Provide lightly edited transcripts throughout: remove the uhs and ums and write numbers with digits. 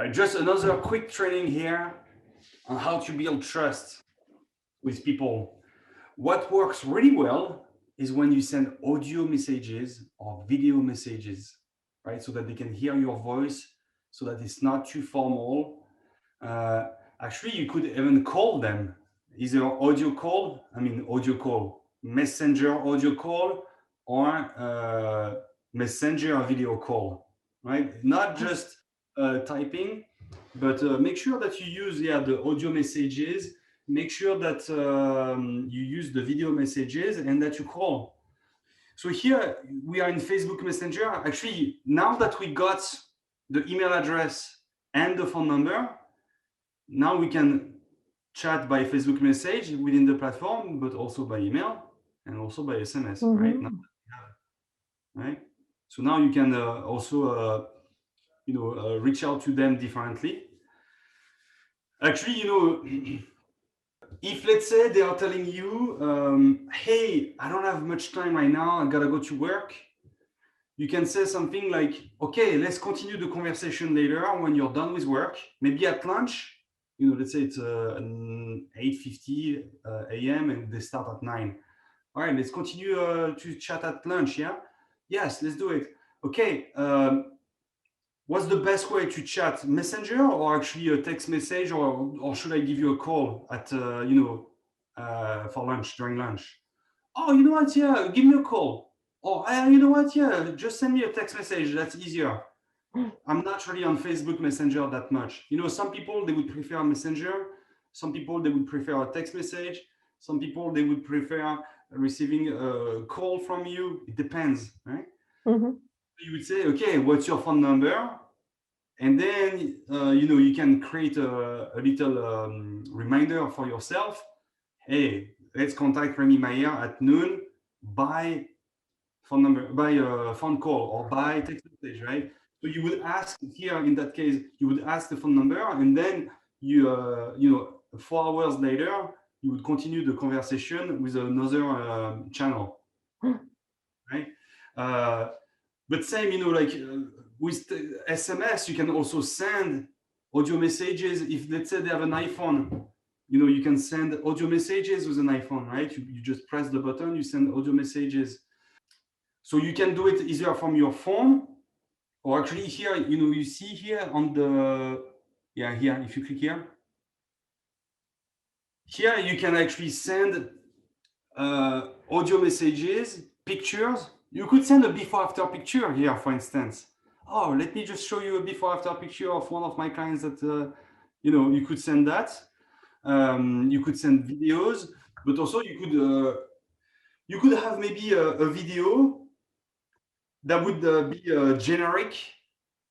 Just another quick training here on how to build trust with people. What works really well is when you send audio messages or video messages, right? So that they can hear your voice, so that it's not too formal. Uh, Actually, you could even call them, either audio call, messenger audio call, or messenger video call, right? Not just typing, but make sure that you use the audio messages. Make sure that you use the video messages and that you call. So here we are in Facebook Messenger. Actually, now that we got the email address and the phone number, now we can chat by Facebook message within the platform, but also by email and also by SMS, right? Right. So now you can also, reach out to them differently. Actually, if let's say they are telling you, hey, I don't have much time right now, I gotta go to work. You can say something like, okay, let's continue the conversation later when you're done with work, maybe at lunch. Let's say it's 8:50 a.m. and they start at 9. All right, let's continue to chat at lunch, yeah? Yes, let's do it. Okay, what's the best way to chat? Messenger or actually a text message, or should I give you a call at, for lunch, during lunch? Oh, you know what? Yeah, give me a call. Oh, you know what? Yeah, just send me a text message. That's easier. I'm not really on Facebook Messenger that much. Some people, they would prefer Messenger. Some people, they would prefer a text message. Some people, they would prefer receiving a call from you. It depends, right? You would say, okay, what's your phone number? And then, you can create a little reminder for yourself. Hey, let's contact Remy Mayer at noon by phone call or by text message, right? So you would ask here, in that case, you would ask the phone number, and then 4 hours later, you would continue the conversation with another channel, right? But same, with the SMS, you can also send audio messages. If let's say they have an iPhone, you can send audio messages with an iPhone, right? You just press the button, you send audio messages. So you can do it either from your phone, or actually here, you see here on the, here, if you click here, you can actually send audio messages, pictures. You could send a before after picture here, for instance. Oh, let me just show you a before after picture of one of my clients that, you could send that. You could send videos, but also you could have maybe a video that would be generic,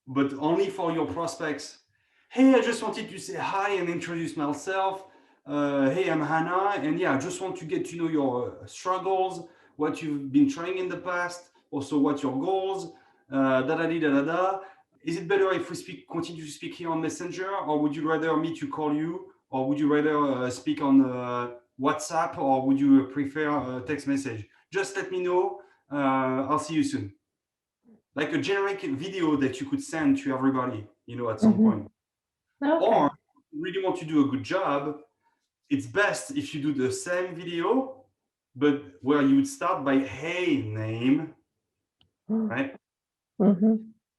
but only for your prospects. Hey, I just wanted to say hi and introduce myself. Hey, I'm Hannah, and I just want to get to know your struggles, what you've been trying in the past, also what your goals, da da da da da. Is it better if we continue to speak here on Messenger, or would you rather me to call you, or would you rather speak on WhatsApp, or would you prefer text message? Just let me know. I'll see you soon. Like a generic video that you could send to everybody, at some point. Okay. Or if you really want to do a good job, it's best if you do the same video, but where you would start by, hey, name, right?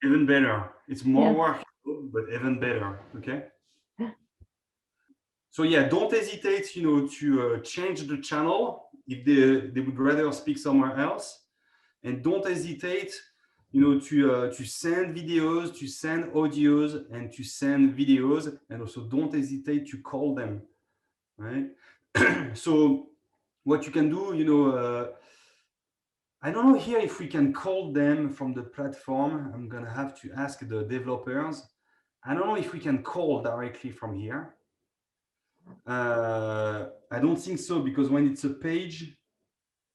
Even better. It's more work, but even better, okay? So don't hesitate, to change the channel if they would rather speak somewhere else. And don't hesitate, to send videos, to send audios, and to send videos, and also don't hesitate to call them, right? So what you can do, I don't know here if we can call them from the platform. I'm gonna have to ask the developers. I don't know if we can call directly from here. I don't think so, because when it's a page,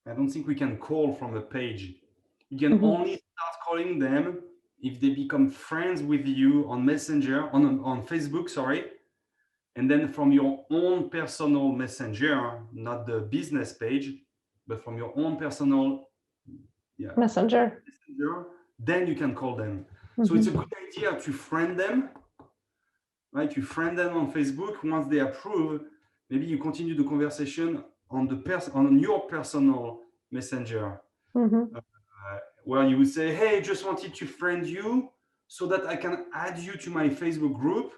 I don't think we can call from a page. You can only start calling them if they become friends with you on Messenger, on Facebook, sorry. And then from your own personal Messenger, not the business page, but from your own personal Messenger. then you can call them. So it's a good idea to friend them, right? You friend them on Facebook. Once they approve, maybe you continue the conversation on your personal messenger, where you would say, hey, just wanted to friend you so that I can add you to my Facebook group,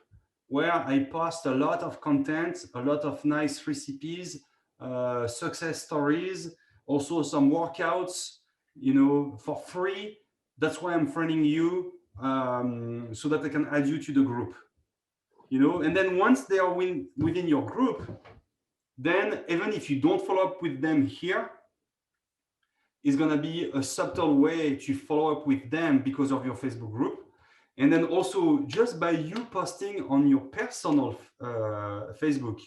where I post a lot of content, a lot of nice recipes, success stories, also some workouts, for free. That's why I'm friending you, so that I can add you to the group. And then once they are within your group, then even if you don't follow up with them here, it's going to be a subtle way to follow up with them because of your Facebook group. And then also just by you posting on your personal Facebook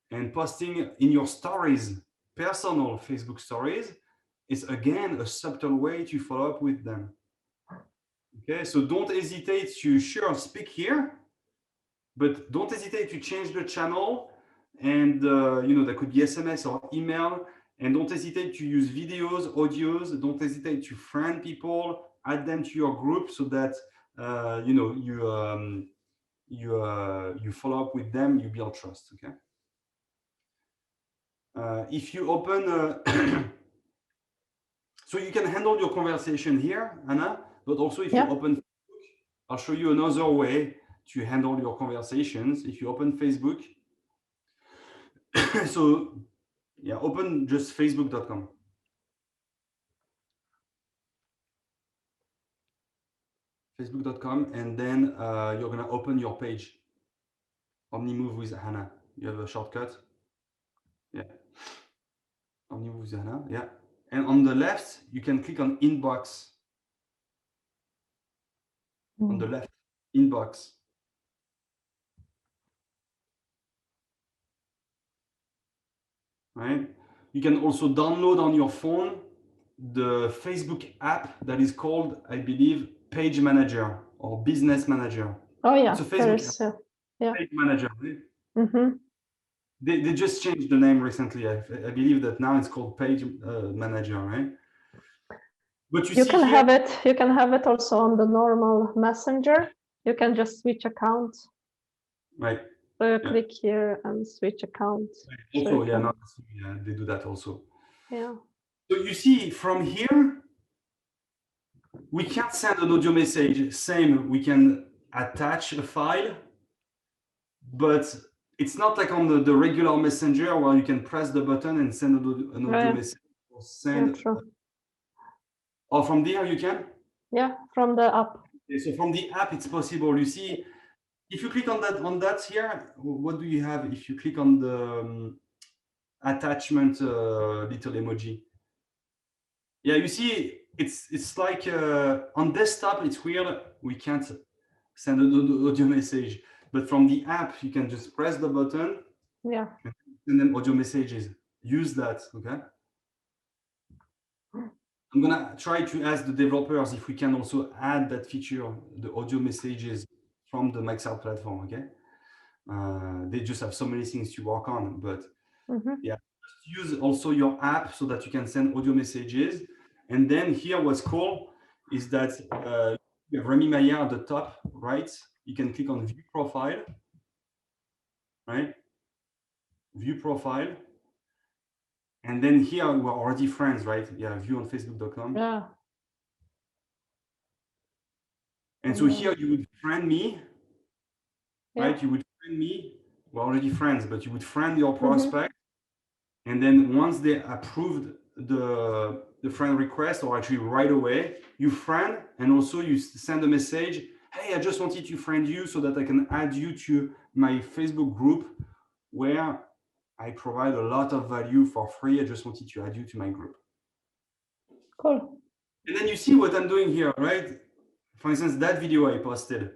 and posting in your stories, personal Facebook stories, is again a subtle way to follow up with them. Okay, so don't hesitate to speak here, but don't hesitate to change the channel. And that could be SMS or email. And don't hesitate to use videos, audios. Don't hesitate to friend people, add them to your group so that you follow up with them, you build trust. Okay. If you open, so you can handle your conversation here, Anna. But also if you open Facebook, I'll show you another way to handle your conversations. If you open Facebook, so yeah, open just facebook.com. Facebook.com, and then you're gonna open your page. OmniMove with Hannah. You have a shortcut. Yeah. OmniMove with Hannah. Yeah. And on the left, you can click on inbox. On the left, inbox. Right. You can also download on your phone the Facebook app that is called, I believe, Page Manager or Business Manager. Oh yeah, it's a Facebook Page Manager. Right? They just changed the name recently. I believe that now it's called Page Manager, right? But you can have it. You can have it also on the normal Messenger. You can just switch accounts. Right. So you click here and switch accounts. Right. Also, so they do that also. Yeah. So you see, from here, we can't send an audio message. Same, we can attach a file, but it's not like on the regular messenger where you can press the button and send an audio message or send. Or from there you can? Yeah, from the app. Okay, so from the app it's possible. You see, if you click on that here, what do you have? If you click on the attachment little emoji, yeah, you see it's like on desktop it's weird. We can't send an audio message, but from the app you can just press the button. Yeah. And send them audio messages. Use that, okay? I'm gonna try to ask the developers if we can also add that feature, the audio messages from the Mixout platform, okay? They just have so many things to work on, but yeah, just use also your app so that you can send audio messages. And then here what's cool is that you have Remy Maya at the top right. You can click on view profile, right? View profile. And then here we're already friends, right? Yeah, view on facebook.com. Yeah. And so here you would friend me, right? You would friend me. We're already friends, but you would friend your prospect. And then once they approved the friend request, or actually right away, you friend, and also you send a message, hey, I just wanted to friend you so that I can add you to my Facebook group where I provide a lot of value for free. I just wanted to add you to my group. Cool. And then you see what I'm doing here, right? For instance, that video I posted,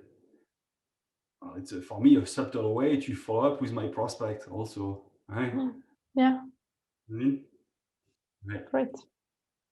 it's for me a subtle way to follow up with my prospect also, right? Yeah. Right. Great.